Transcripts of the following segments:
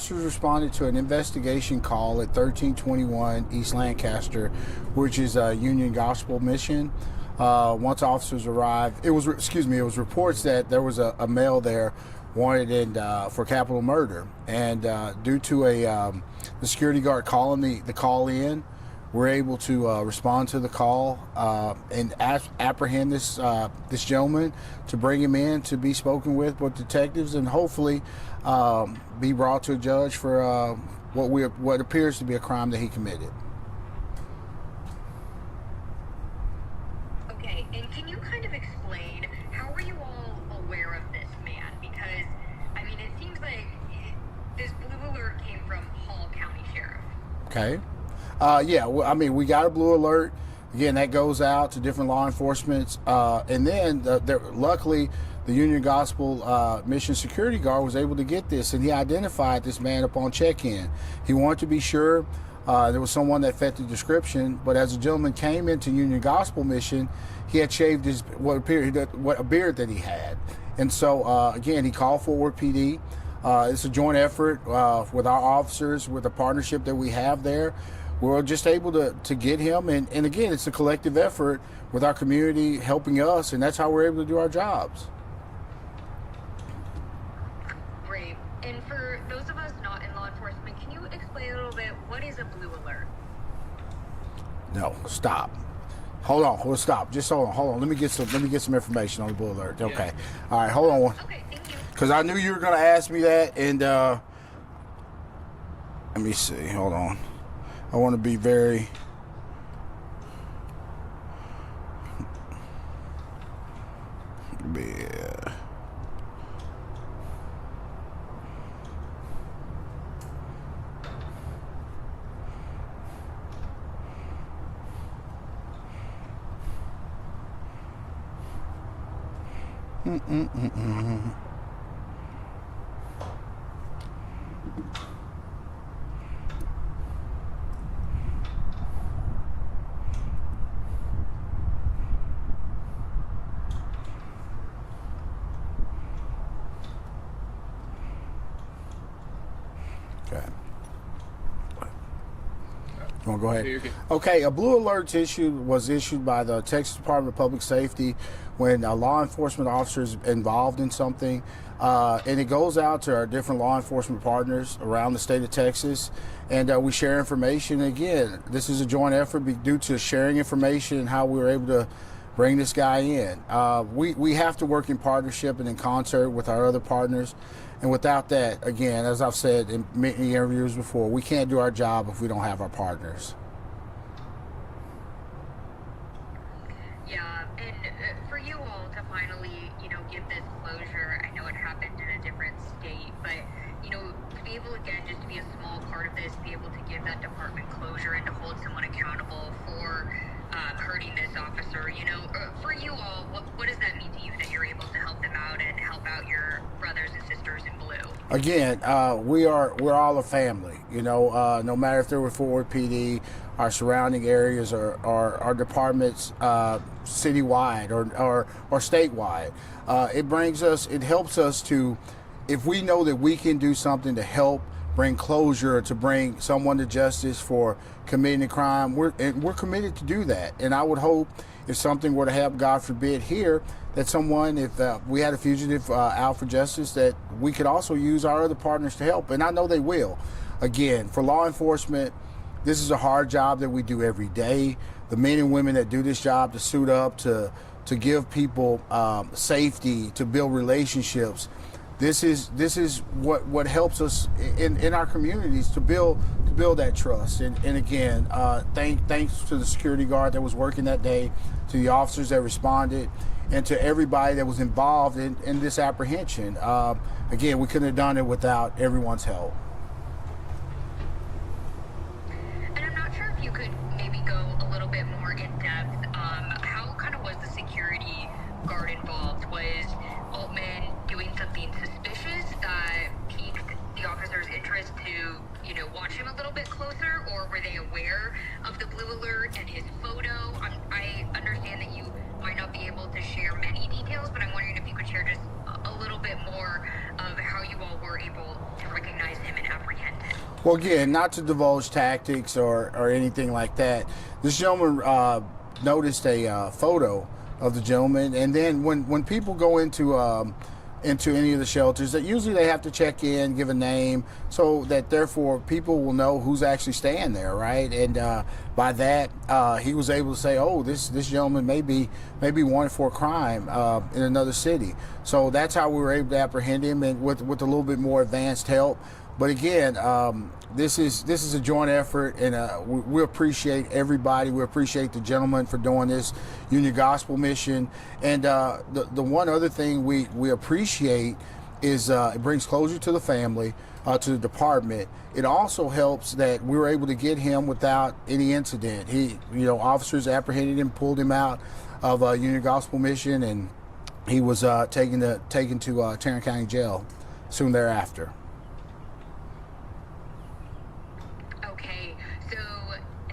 officers responded to an investigation call at 1321 East Lancaster, which is a Union Gospel mission. Once officers arrived, it was reports that there was a male there wanted for capital murder, and due to the security guard calling the call in, we're able to respond to the call and apprehend this gentleman, to bring him in to be spoken with detectives, and hopefully be brought to a judge for what appears to be a crime that he committed. Okay, and can you kind of explain, how were you all aware of this man? Because, I mean, it seems like this blue alert came from Hall County Sheriff. Okay. Yeah, I mean, we got a blue alert. Again, that goes out to different law enforcement. And then, luckily, the Union Gospel Mission security guard was able to get this, and he identified this man upon check-in. He wanted to be sure there was someone that fit the description, but as the gentleman came into Union Gospel Mission, he had shaved a beard that he had. And so, again, he called Forward PD. It's a joint effort with our officers, with the partnership that we have there. We're just able to get him, and again, it's a collective effort with our community helping us, and that's how we're able to do our jobs. Great. And for those of us not in law enforcement, can you explain a little bit, what is a blue alert? No, stop. Hold on, stop. Just hold on. Let me get some information on the blue alert. Okay. Yeah. All right, hold on. Okay, thank you. Because I knew you were going to ask me that, and let me see. Hold on. I want to be very... Yeah. Okay. You want to go ahead? Okay, a blue alert was issued by the Texas Department of Public Safety when a law enforcement officer is involved in something, and it goes out to our different law enforcement partners around the state of Texas, and we share information. Again, this is a joint effort due to sharing information and how we were able to bring this guy in. We have to work in partnership and in concert with our other partners. And without that, again, as I've said in many interviews before, we can't do our job if we don't have our partners. Yeah, and for you all to finally, give this closure, I know it happened in a different state, but, to be able, again, just to be a small part of this, be able to give that department closure and to hold someone accountable for hurting this officer, for you all, what does that mean to you that you're able to help them out and help out your brothers and sisters in blue? Again, we're all a family, no matter if they're with Forward PD, our surrounding areas, or our departments citywide or statewide. It helps us to, if we know that we can do something to help bring closure, to bring someone to justice for committing a crime, we're committed to do that. And I would hope if something were to happen, God forbid, here, that someone, if we had a fugitive out for justice, that we could also use our other partners to help. And I know they will. Again, for law enforcement, this is a hard job that we do every day. The men and women that do this job, to suit up, to give people safety, to build relationships, this is what helps us in our communities to build that trust. And again, thanks to the security guard that was working that day, to the officers that responded, and to everybody that was involved in this apprehension. Again, we couldn't have done it without everyone's help. And I'm not sure if you could maybe go a little bit more in depth. How kind of was the security guard involved? Was Altman doing something suspicious that piqued the officer's interest to, watch him a little bit closer, or were they aware of the blue alert and his photo? I understand that you might not be able to share many details, but I'm wondering if you could share just a little bit more of how you all were able to recognize him and apprehend Well, again, not to divulge tactics or anything like that. This gentleman noticed a photo of the gentleman, and then when people go into any of the shelters, that usually they have to check in, give a name, so that therefore people will know who's actually staying there, right? And by that, he was able to say, "Oh, this gentleman may be wanted for a crime in another city." So that's how we were able to apprehend him, and with a little bit more advanced help. But again, this is a joint effort, and we appreciate everybody. We appreciate the gentleman for doing this Union Gospel mission. And the one other thing we appreciate is it brings closure to the family, to the department. It also helps that we were able to get him without any incident. Officers apprehended him, pulled him out of Union Gospel mission, and he was taken to Tarrant County Jail soon thereafter. Okay, so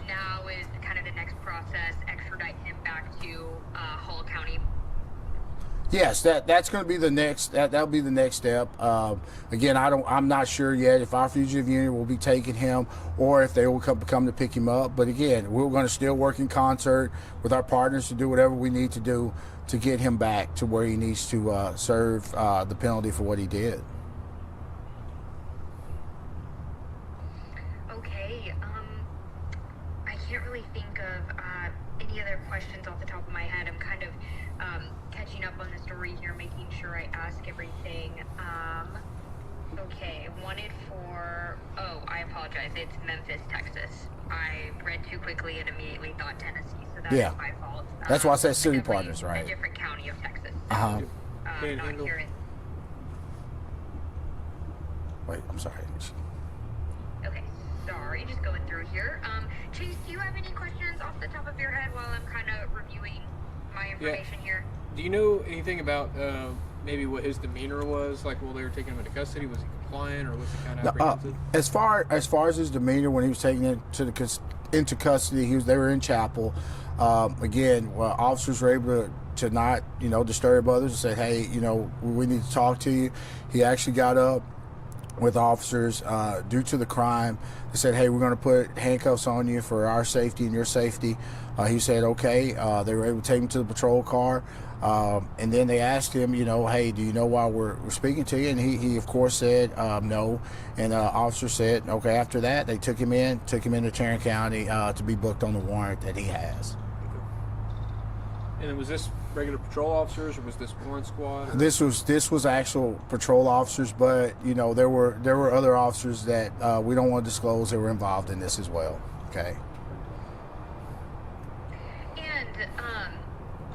now is kind of the next process, extradite him back to Hall County. Yes, that's going to be the next. That'll be the next step. Again, I'm not sure yet if our fugitive unit will be taking him or if they will come to pick him up. But again, we're going to still work in concert with our partners to do whatever we need to do to get him back to where he needs to serve the penalty for what he did. Okay, I can't really think of any other questions off the top of my head. I'm kind of catching up on the story here, making sure I ask everything. Okay, wanted for, I apologize, it's Memphis, Texas. I read too quickly and immediately thought Tennessee, so that is my fault. That's why I said city partners, right? A different county of Texas. Uh-huh. Not here in... Wait, I'm sorry. Okay, sorry, just going through here. Chase, do you have any questions off the top of your head while I'm kind of reviewing my information here? Do you know anything about maybe what his demeanor was? Like, while they were taking him into custody, was he compliant or was he kind of apprehensive? As far as his demeanor when he was taken into custody, they were in chapel. Again, officers were able to not disturb others and say, hey, we need to talk to you. He actually got up with officers due to the crime. They said, hey, we're going to put handcuffs on you for our safety and your safety. He said, okay. They were able to take him to the patrol car. And then they asked him, hey, do you know why we're speaking to you? And he of course said no. And officer said, okay. After that, they took him into Tarrant County to be booked on the warrant that he has. And was this regular patrol officers, or was this warrant squad? Or? This was actual patrol officers, but there were other officers that we don't want to disclose that were involved in this as well. Okay. And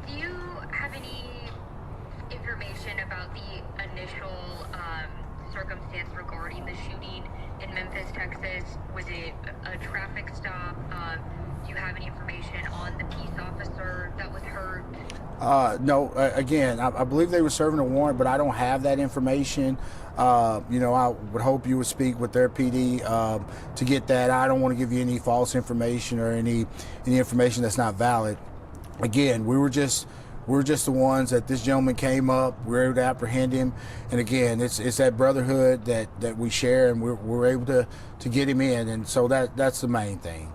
do you have any information about the initial circumstance regarding the shooting in Memphis, Texas? Was it a traffic stop? Do you have any information on the peace officer that was hurt? No. Again, I believe they were serving a warrant, but I don't have that information. I would hope you would speak with their PD to get that. I don't want to give you any false information or any information that's not valid. Again, we were just the ones that this gentleman came up. We were able to apprehend him, and again, it's that brotherhood that we share, and we're able to get him in, and so that's the main thing.